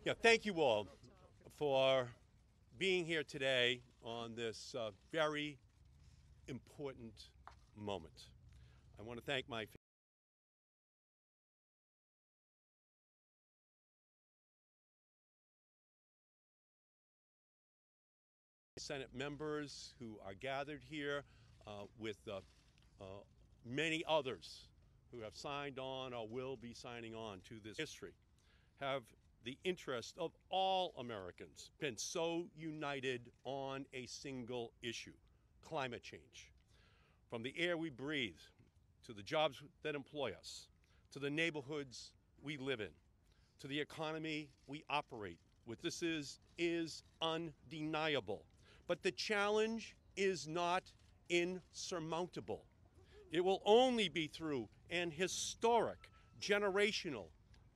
Yeah, thank you all for being here today on this very important moment. I want to thank my Senate members who are gathered here with many others who have signed on or will be signing on to this history, have the interest of all Americans been so united on a single issue, climate change. From the air we breathe, to the jobs that employ us, to the neighborhoods we live in, to the economy we operate with. This is undeniable. But the challenge is not insurmountable. It will only be through an historic, generational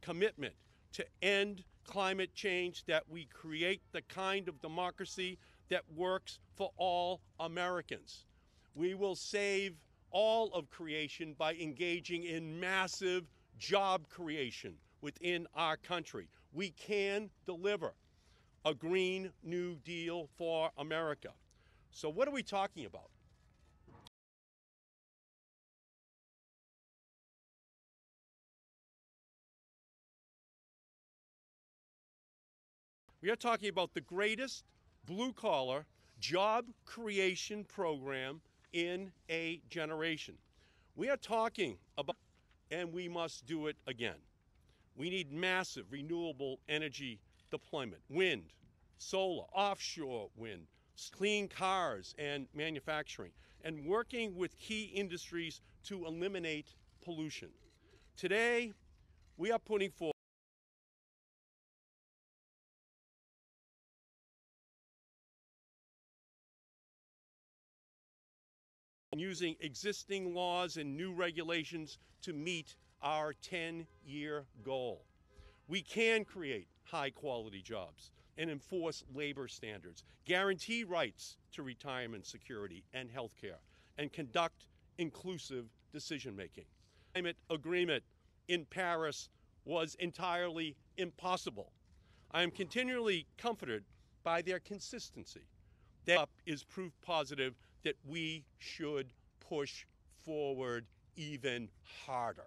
commitment to end climate change that we create the kind of democracy that works for all Americans. We will save all of creation by engaging in massive job creation within our country. We can deliver a Green New Deal for America. So what are we talking about? We are talking about the greatest blue-collar job creation program in a generation. We are talking about, and we must do it again. We need massive renewable energy deployment, wind, solar, offshore wind, clean cars and manufacturing, and working with key industries to eliminate pollution. Today, we are putting forward using existing laws and new regulations to meet our 10-year goal. We can create high-quality jobs and enforce labor standards, guarantee rights to retirement security and health care, and conduct inclusive decision-making. The climate agreement in Paris was entirely impossible. I am continually comforted by their consistency. That is proof positive that we should push forward even harder.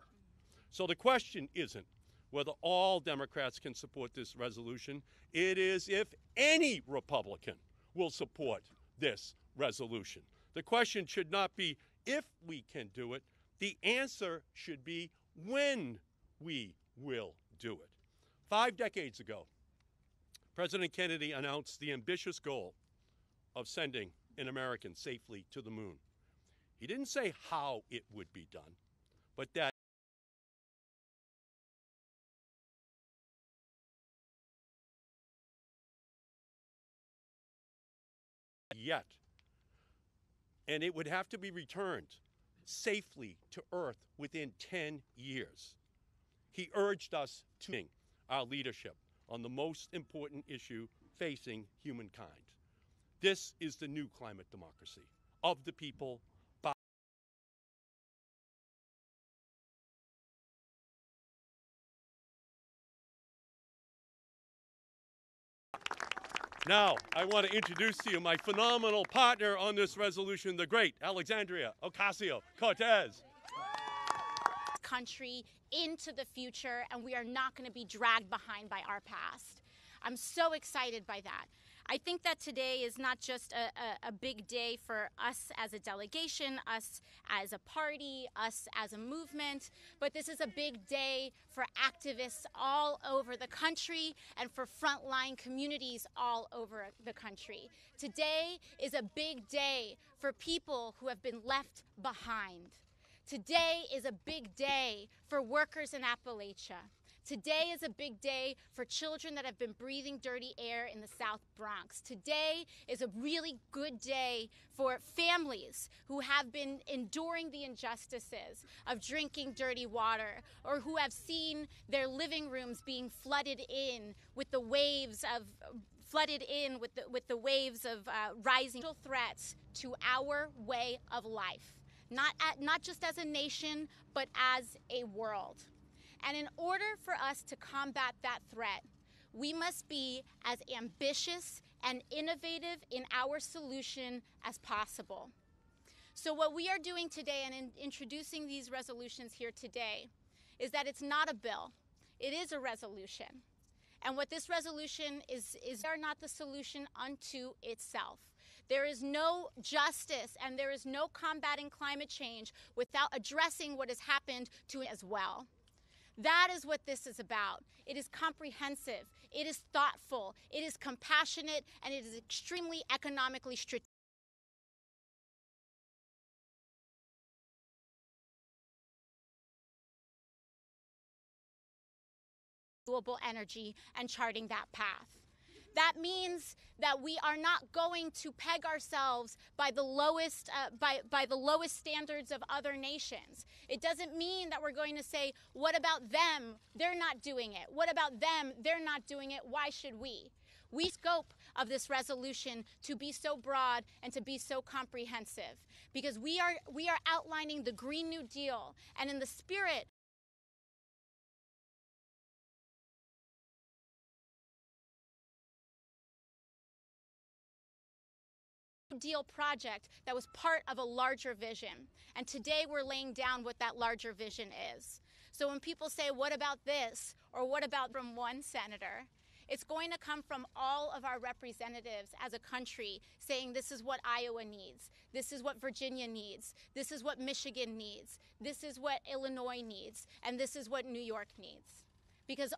So the question isn't whether all Democrats can support this resolution. It is if any Republican will support this resolution. The question should not be if we can do it. The answer should be when we will do it. 5 decades ago, President Kennedy announced the ambitious goal of sending an American safely to the moon. He didn't say how it would be done, but that yet, and it would have to be returned safely to Earth within 10 years. He urged us to our leadership on the most important issue facing humankind. This is the new climate democracy of the people. Now, I want to introduce to you my phenomenal partner on this resolution, the great Alexandria Ocasio-Cortez. Country into the future, and we are not going to be dragged behind by our past. I'm so excited by that. I think that today is not just a big day for us as a delegation, us as a party, us as a movement, but this is a big day for activists all over the country and for frontline communities all over the country. Today is a big day for people who have been left behind. Today is a big day for workers in Appalachia, Today is a big day for children that have been breathing dirty air in the South Bronx. Today is a really good day for families who have been enduring the injustices of drinking dirty water, or who have seen their living rooms being flooded in with the waves of rising threats to our way of life, not just as a nation, but as a world. And in order for us to combat that threat, we must be as ambitious and innovative in our solution as possible. So what we are doing today, and in introducing these resolutions here today, is that it's not a bill, it is a resolution. And what this resolution is are not the solution unto itself. There is no justice and there is no combating climate change without addressing what has happened to it as well. That is what this is about. It is comprehensive, it is thoughtful, it is compassionate, and it is extremely economically strategic. Renewable energy and charting that path. That means that we are not going to peg ourselves by the lowest standards of other nations. It doesn't mean that we're going to say, what about them? They're not doing it. What about them? They're not doing it. Why should we? We scope of this resolution to be so broad and to be so comprehensive, because we are outlining the Green New Deal, and in the spirit Deal project that was part of a larger vision. And today we're laying down what that larger vision is. So when people say, what about this? Or what about from one senator? It's going to come from all of our representatives as a country saying, this is what Iowa needs. This is what Virginia needs. This is what Michigan needs. This is what Illinois needs. And this is what New York needs. Because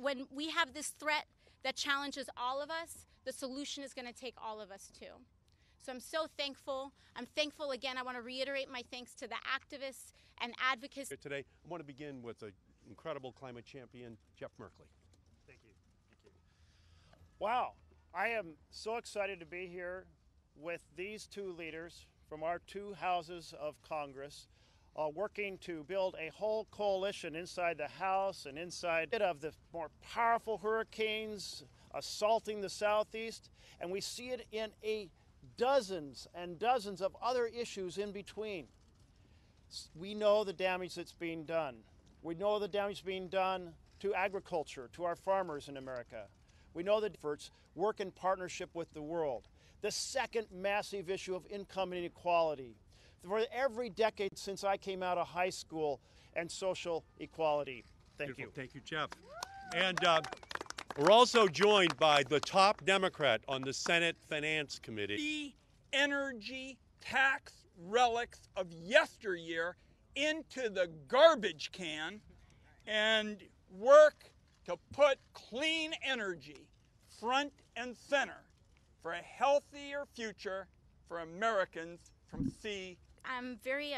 when we have this threat that challenges all of us, the solution is going to take all of us too. So I'm so thankful. I'm thankful again. I want to reiterate my thanks to the activists and advocates. Today, I want to begin with an incredible climate champion, Jeff Merkley. Thank you. Thank you. Wow. I am so excited to be here with these two leaders from our two houses of Congress, working to build a whole coalition inside the House and inside of the more powerful hurricanes assaulting the Southeast, and we see it in dozens and dozens of other issues in between. We know the damage that's being done. We know the damage being done to agriculture, to our farmers in America. We know that efforts work in partnership with the world. The second massive issue of income inequality. For every decade since I came out of high school, and social equality. Thank you. Thank you, Jeff. And we're also joined by the top Democrat on the Senate Finance Committee. The energy tax relics of yesteryear into the garbage can and work to put clean energy front and center for a healthier future for Americans from sea. I'm very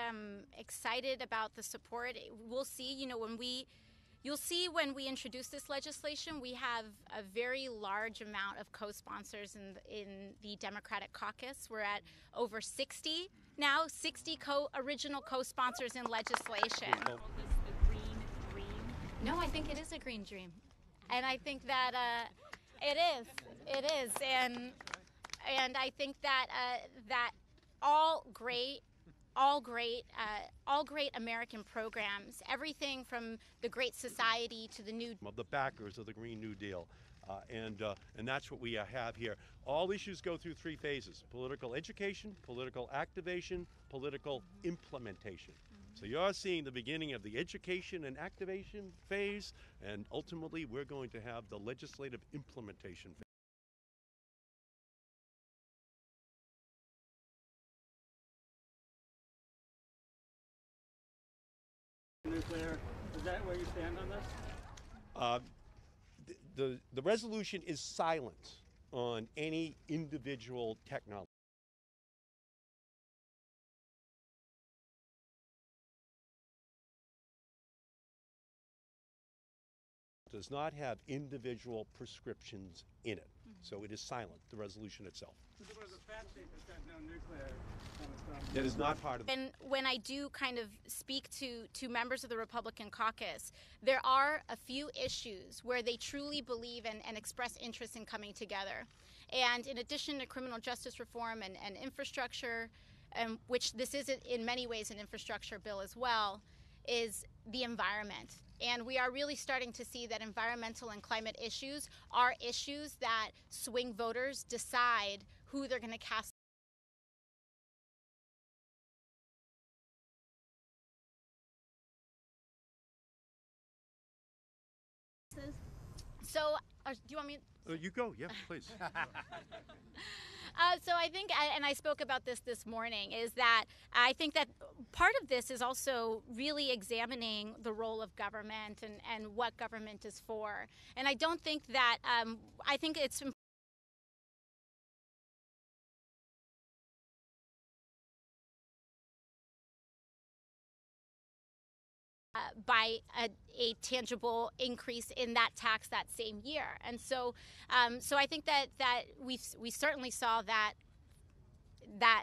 excited about the support. We'll see, you'll see when we introduce this legislation, we have a very large amount of co-sponsors in the Democratic caucus. We're at over 60 now, 60 original co-sponsors in legislation. No, I think it is a green dream. And I think that it is. And I think that all great American programs, everything from the Great Society to the new... Of the backers of the Green New Deal. And that's what we have here. All issues go through three phases: political education, political activation, political implementation. So you're seeing the beginning of the education and activation phase, and ultimately we're going to have the legislative implementation phase. Nuclear, is that where you stand on this? The resolution is silent on any individual technology. does not have individual prescriptions in it. So it is silent, the resolution itself. So there was a fact sheet that said no nuclear. That is not part of it. And when I do kind of speak to members of the Republican caucus, there are a few issues where they truly believe and express interest in coming together. And in addition to criminal justice reform and infrastructure, which this is in many ways an infrastructure bill as well, is the environment. And we are really starting to see that environmental and climate issues are issues that swing voters decide who they're going to cast. So, do you want me? You go, yeah, please. So I think, and I spoke about this morning, is that I think that part of this is also really examining the role of government and what government is for. And I don't think that, I think it's by a tangible increase in that tax that same year. And so so I think that we certainly saw that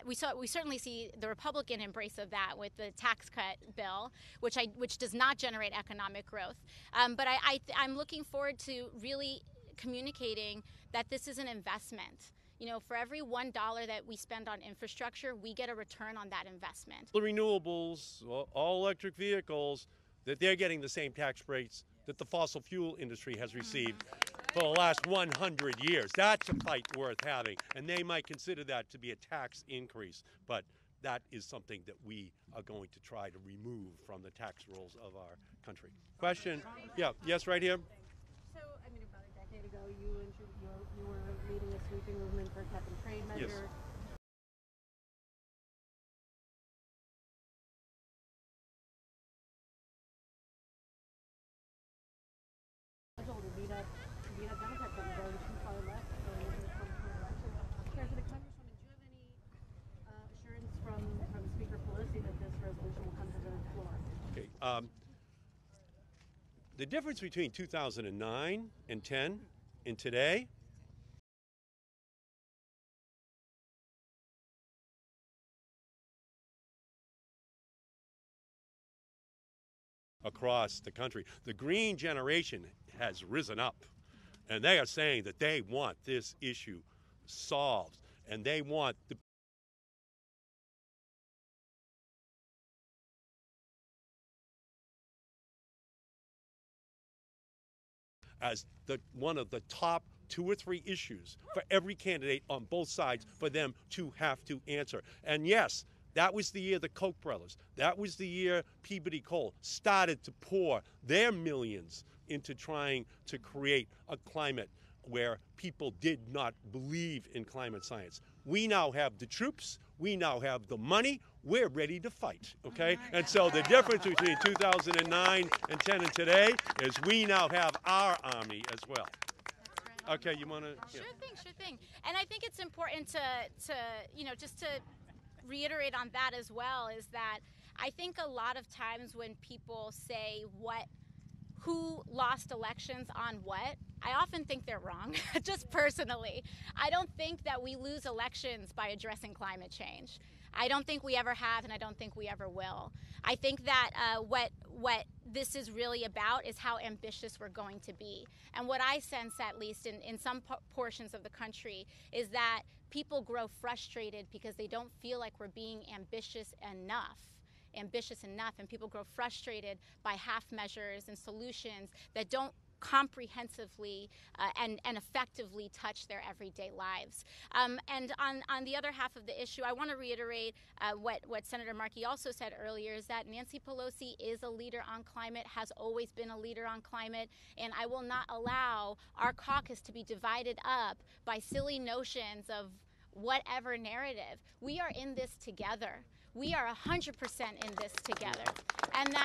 we certainly see the Republican embrace of that with the tax cut bill, which does not generate economic growth. But I'm looking forward to really communicating that this is an investment. You know, for every $1 that we spend on infrastructure, we get a return on that investment. The renewables, all electric vehicles, that they're getting the same tax rates that the fossil fuel industry has received for the last 100 years. That's a fight worth having, and they might consider that to be a tax increase, but that is something that we are going to try to remove from the tax rolls of our country. Question? Yeah, yes, right here. So, I mean, about a decade ago, you were leading a sweeping movement for cap and trade measure. Yes. To beat up Democrats that were going too far left going into the 2020 election. President Congresswoman, do you have any assurance from Speaker Pelosi that this resolution will come to the floor? Okay. The difference between 2009 and 10 and today across the country, the green generation has risen up, and they are saying that they want this issue solved, and they want the as one of the top 2 or 3 issues for every candidate on both sides for them to have to answer. And yes, that was the year the Koch brothers, that was the year Peabody Coal started to pour their millions into trying to create a climate where people did not believe in climate science. We now have the troops, we now have the money, we're ready to fight, okay? And so the difference between 2009 and 10 and today is we now have our army as well. That's right. Okay, you want to? Sure thing. And I think it's important to just to reiterate on that as well, is that I think a lot of times when people say who lost elections on what, I often think they're wrong, just personally. I don't think that we lose elections by addressing climate change. I don't think we ever have, and I don't think we ever will. I think that what this is really about is how ambitious we're going to be. And what I sense, at least in some portions of the country, is that people grow frustrated because they don't feel like we're being ambitious enough, and people grow frustrated by half measures and solutions that don't comprehensively and effectively touch their everyday lives. And on the other half of the issue, I want to reiterate what Senator Markey also said earlier, is that Nancy Pelosi is a leader on climate, has always been a leader on climate, and I will not allow our caucus to be divided up by silly notions of whatever narrative. We are in this together. We are 100% in this together. And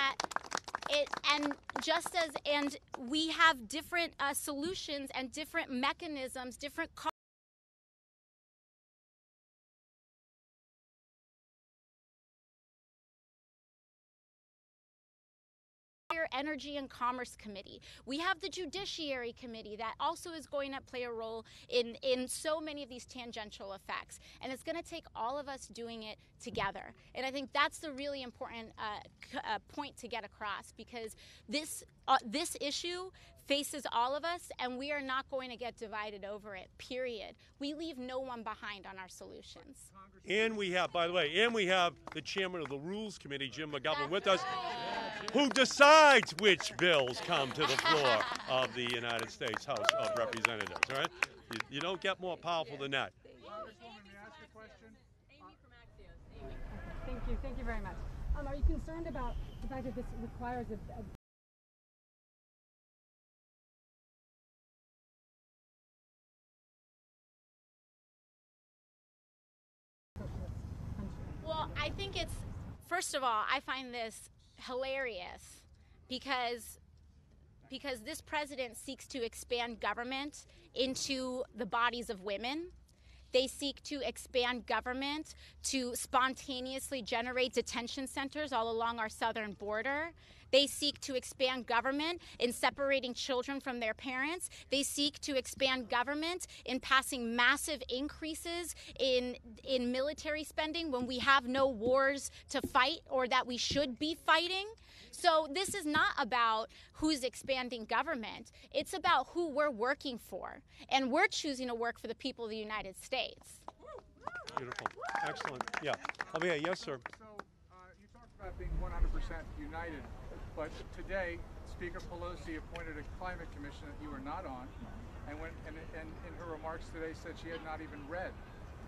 we have different solutions and different mechanisms, different Energy and Commerce Committee. We have the Judiciary Committee that also is going to play a role in so many of these tangential effects. And it's going to take all of us doing it together. And I think that's the really important point to get across, because this issue faces all of us, and we are not going to get divided over it, period. We leave no one behind on our solutions. And we have, by the way, the chairman of the Rules Committee, Jim McGovern, with us, who decides which bills come to the floor of the United States House of Representatives, all right? You don't get more powerful than that. Congresswoman, may I ask a question? Amy from Axios. Amy. Thank you very much. Are you concerned about the fact that this requires a Well, I think first of all, I find this hilarious because this president seeks to expand government into the bodies of women. They seek to expand government to spontaneously generate detention centers all along our southern border. They seek to expand government in separating children from their parents. They seek to expand government in passing massive increases in military spending when we have no wars to fight or that we should be fighting. So this is not about who's expanding government. It's about who we're working for. And we're choosing to work for the people of the United States. Beautiful. Excellent. Yeah. Over here. Yes, sir. So you talked about being 100% united, but today Speaker Pelosi appointed a climate commission that you were not on, and in her remarks today said she had not even read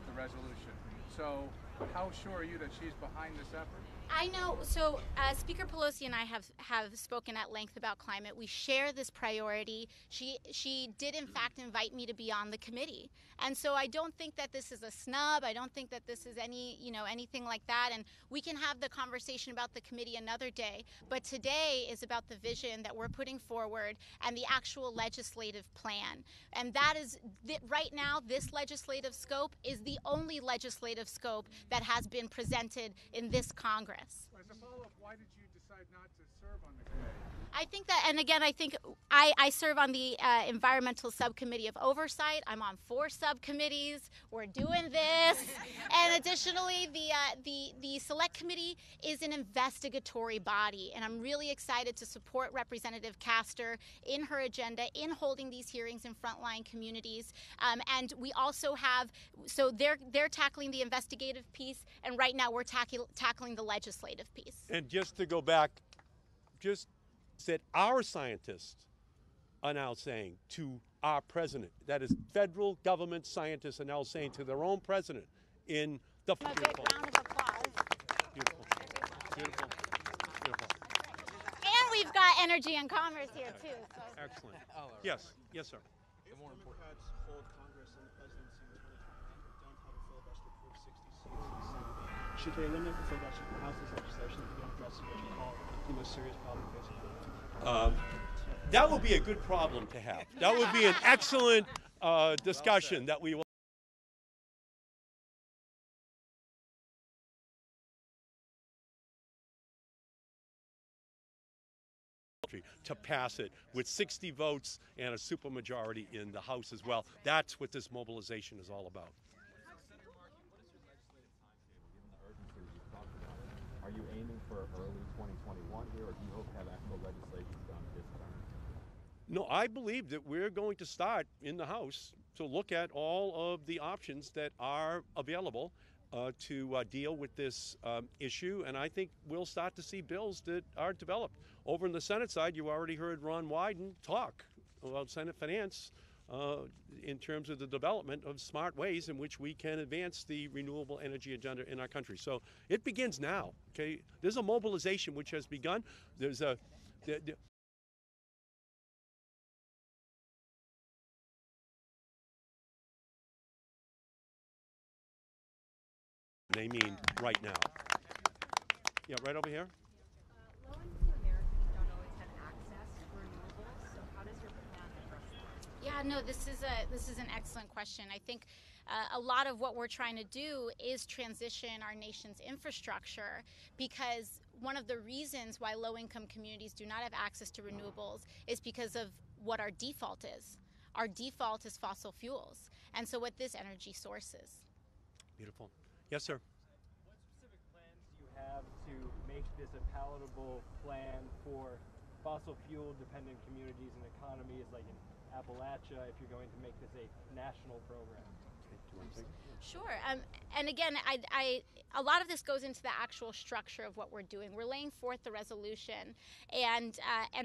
the resolution. So how sure are you that she's behind this effort? I know. So Speaker Pelosi and I have spoken at length about climate. We share this priority. She did, in fact, invite me to be on the committee. And so I don't think that this is a snub. I don't think that this is anything like that. And we can have the conversation about the committee another day. But today is about the vision that we're putting forward and the actual legislative plan. And that is, right now, this legislative scope is the only legislative scope that has been presented in this Congress. As a follow-up, why did you decide not to serve on the committee? I think that, and again, I think I serve on the Environmental Subcommittee of Oversight. I'm on 4 subcommittees. We're doing this. And additionally, the Select Committee is an investigatory body. And I'm really excited to support Representative Castor in her agenda in holding these hearings in frontline communities. And we also have, so they're tackling the investigative piece, and right now we're tackling the legislative piece. And just to go back, just that our scientists are now saying to our president, that is, federal government scientists are now saying to their own president in the A big round of applause. Beautiful. Beautiful. Beautiful. And we've got Energy and Commerce here too. So. Excellent. Yes. Yes, sir. If Democrats hold Congress and the presidency in 2020 and don't have a filibuster to approve 60 seats in the Senate, should they eliminate the filibuster from House's legislation if they don't address what you call the most serious problem facing the That would be a good problem to have. That would be an excellent discussion that we will. To pass it with 60 votes and a supermajority in the House as well. That's what this mobilization is all about. Are you aiming for early 2021 here, or do you hope to have actual legislation done this term? No, I believe that we're going to start in the House to look at all of the options that are available to deal with this issue, and I think we'll start to see bills that are developed. Over on the Senate side, you already heard Ron Wyden talk about Senate Finance in terms of the development of smart ways in which we can advance the renewable energy agenda in our country. So it begins now. Okay, there's a mobilization which has begun. There's a they mean right now. Yeah, right over here. Low-income Americans don't always have access to renewables, so how does your plan address that? Yeah, no, this is an excellent question. I think a lot of what we're trying to do is transition our nation's infrastructure, because one of the reasons why low-income communities do not have access to renewables is because of what our default is. Our default is fossil fuels, and so what this energy source is. Beautiful. Yes, sir. What specific plans do you have to make this a palatable plan for fossil fuel dependent communities and economies like in Appalachia, if you're going to make this a national program? Sure. And again, a lot of this goes into the actual structure of what we're doing. We're laying forth the resolution, and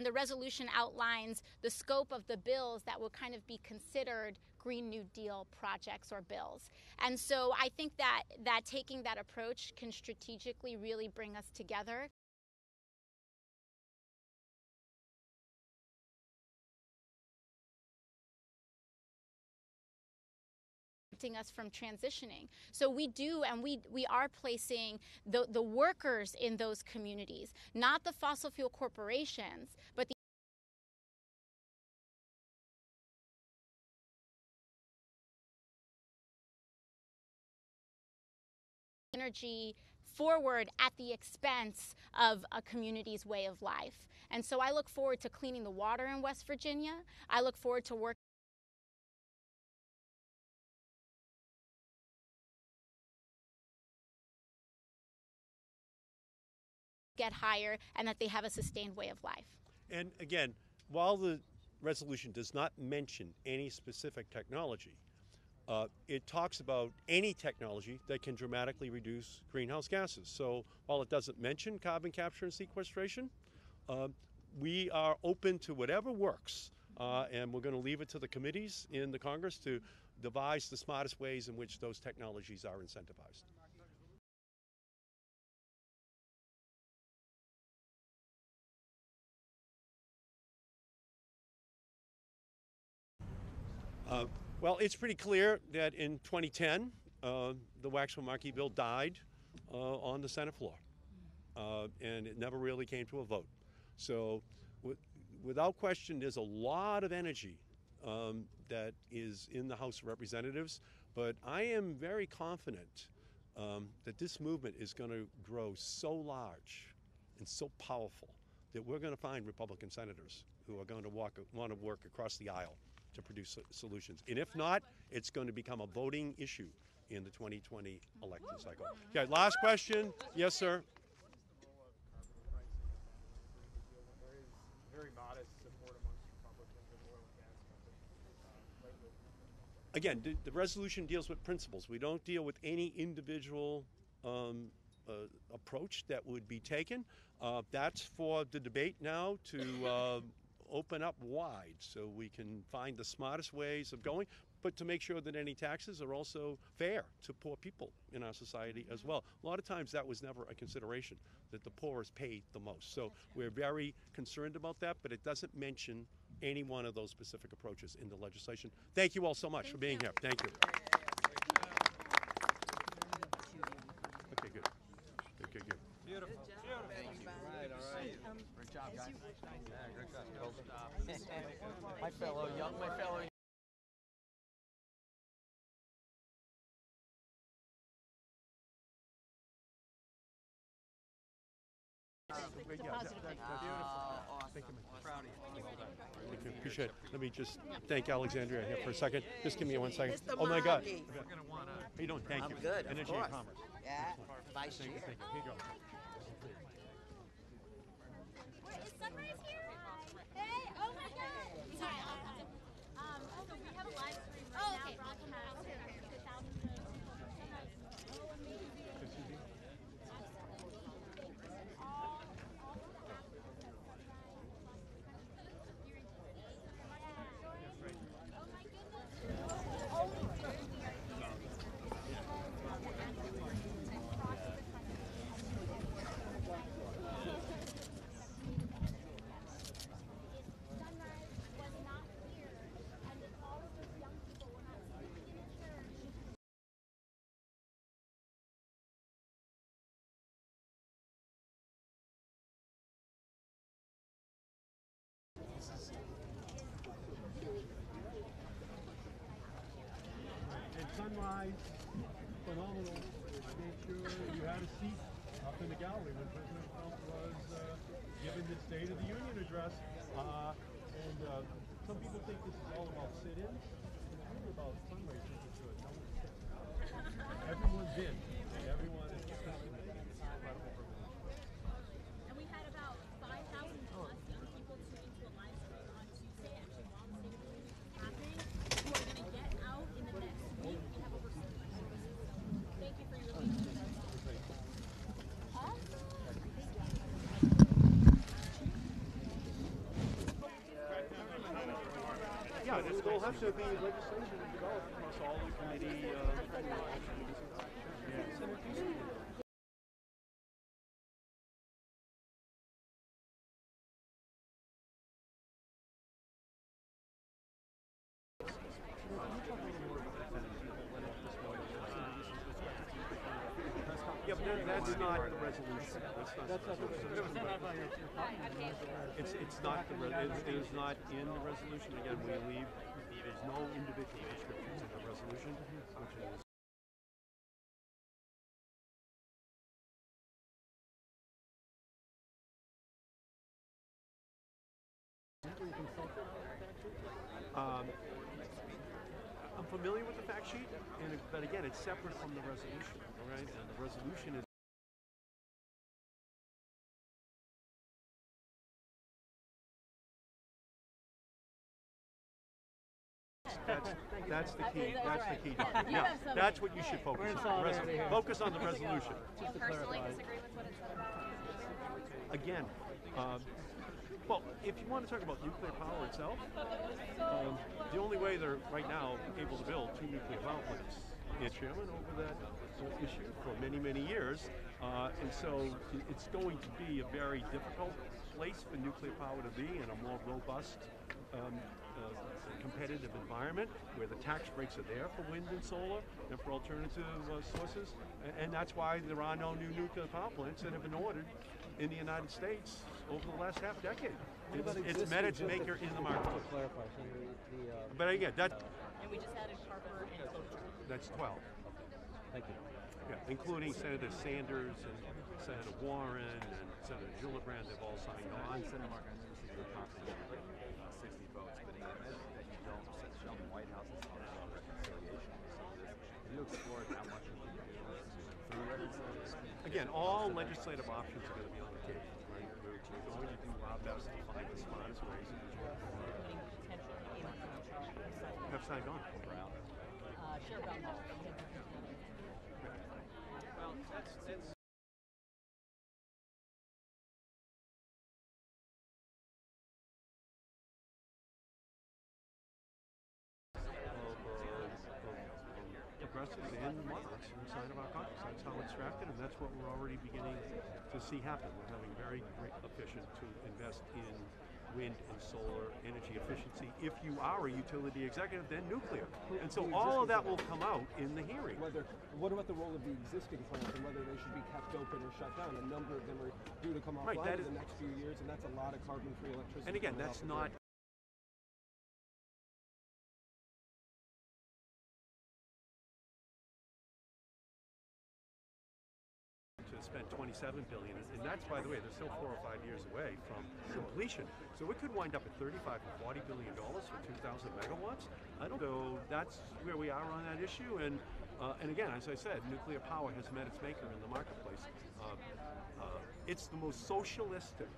the resolution outlines the scope of the bills that will kind of be considered Green New Deal projects or bills. And so I think that taking that approach can strategically really bring us together. Us from transitioning. So we do, and we are placing the workers in those communities, not the fossil fuel corporations, but the energy forward at the expense of a community's way of life. And so I look forward to cleaning the water in West Virginia. I look forward to working get higher, and that they have a sustained way of life. And again, while the resolution does not mention any specific technology, it talks about any technology that can dramatically reduce greenhouse gases. So while it doesn't mention carbon capture and sequestration, we are open to whatever works, and we're going to leave it to the committees in the Congress to devise the smartest ways in which those technologies are incentivized. Well, it's pretty clear that in 2010, the Waxman-Markey bill died on the Senate floor, and it never really came to a vote. So without question, there's a lot of energy that is in the House of Representatives, but I am very confident that this movement is going to grow so large and so powerful that we're going to find Republican senators who are going to want to work across the aisle to produce solutions. And if not, it's going to become a voting issue in the 2020 election cycle. Okay, last question. Yes, sir. There is very modest support amongst Republicans and oil and gas companies lately. Again, the resolution deals with principles. We don't deal with any individual approach that would be taken. That's for the debate now to open up wide so we can find the smartest ways of going, but to make sure that any taxes are also fair to poor people in our society as well. A lot of times that was never a consideration, that the poorest pay the most. So we're very concerned about that, but it doesn't mention any one of those specific approaches in the legislation. Thank you all so much for being here. Thank you. Okay, good. Good, good. Beautiful. Thank you. Right, all right. Great job, guys. Yeah, great job. My fellow Thank you, man. Proud of you. Thank you. Appreciate it. Let me just thank Alexandria here for a second. Just give me 1 second. Oh my God. How you doing? Thank you. I'm good. Energy and Commerce. Yeah. Vice Chair. Thank you. Here you go. Is Sunrise here? Hey, oh my God. Sorry, so we have a live stream right now broadcasting to thousands of people. Oh, amazing. sunrise, phenomenal. I made sure you had a seat up in the gallery when President Trump was giving the State of the Union address. Some people think this is all about sit-ins. It's really about fundraising for good. No one sits down. Everyone's in. Everyone is participating. It's incredible privilege. And we had about 5,000 plus young people tune into a live stream on Tuesday, actually while the State of the Union is happening, who are going to get out in the next week. We have over 600 voices. So thank you for your leadership. Yeah, there'll have to be legislation developed across all the committee Yeah, but that's not the resolution. That's not the resolution. It's not the it is not in the resolution. Again, we leave. There's no individual descriptions in the resolution, which is. I'm familiar with the fact sheet, but again, it's separate from the resolution, all right? And the resolution is. That's the key. That's the key document. Yeah, that's what you should focus on. Focus on the resolution. Do you personally disagree with what it said about Again, well, if you want to talk about nuclear power itself, the only way they're right now able to build 2 nuclear power plants. It's chairman over that issue for many, many years, and so it's going to be a very difficult place for nuclear power to be in a more robust competitive environment where the tax breaks are there for wind and solar and for alternative sources, and that's why there are no new nuclear power plants that have been ordered in the United States over the last half decade. It's met its maker in the marketplace. But again, that. And we just added Harper and Cloture. That's 12. Thank you. Yeah, including Senator Sanders and Senator Warren and Senator Gillibrand. They've all signed on. Senator Mark, I know this is your conference, 60 votes, but in the event that you don't shell the White House is on reconciliation. Have you explored how much of the through reconciliation? Again, all legislative options are going to be on the table. Right? We're going to do our best to find the smartest ways of have signed on. Chair Brown. Well, that's progressives and moderates inside of our caucus. That's how it's drafted, and that's what we're already beginning to see happen. We're having very great efficient to invest in wind and solar energy efficiency. If you are a utility executive, then nuclear. And so all of that will come out in the hearing. What about the role of the existing plants and whether they should be kept open or shut down? A number of them are due to come offline in the next few years, and that's a lot of carbon-free electricity. And again, that's not spent $27 billion, and that's, by the way, they're still 4 or 5 years away from completion. So it could wind up at $35 to $40 billion for 2,000 megawatts. I don't know. That's where we are on that issue, and again, as I said, nuclear power has met its maker in the marketplace. It's the most socialistic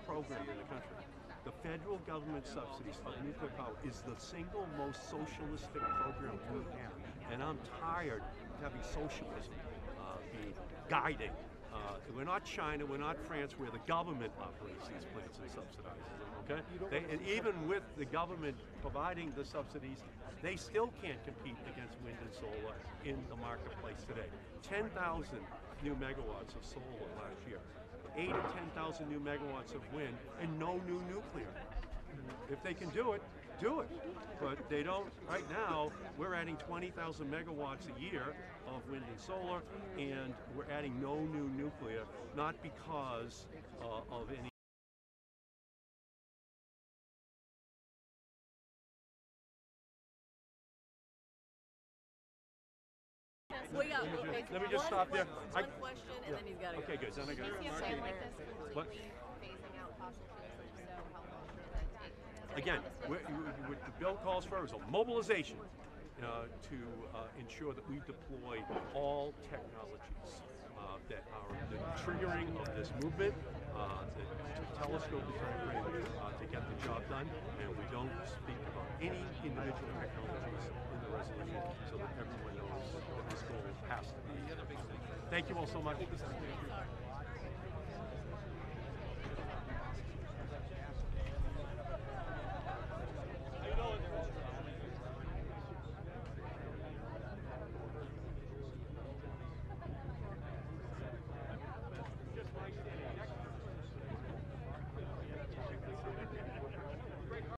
program in the country. The federal government subsidies of nuclear power is the single most socialistic program we have, and I'm tired of having socialism be guiding. We're not China, we're not France, where the government operates these plants and subsidizes them, okay? And even with the government providing the subsidies, they still can't compete against wind and solar in the marketplace today. 10,000 new megawatts of solar last year, 8 to 10,000 new megawatts of wind, and no new nuclear. If they can do it, do it. But they don't. Right now, we're adding 20,000 megawatts a year of wind and solar, and we're adding no new nuclear, not because of any We got Let me just stop there. One question, and then he's got to go. Okay, good. Then I got Do you see a it. plan like this What? completely phasing out fossil fuels, and if so, how long would that take? Again, what the bill calls for is a mobilization to ensure that we deploy all technologies that are the triggering of this movement, to telescope the time frame to get the job done, and we don't speak about any individual technologies in the resolution so that everyone knows that this goal has to be. Thank you all so much.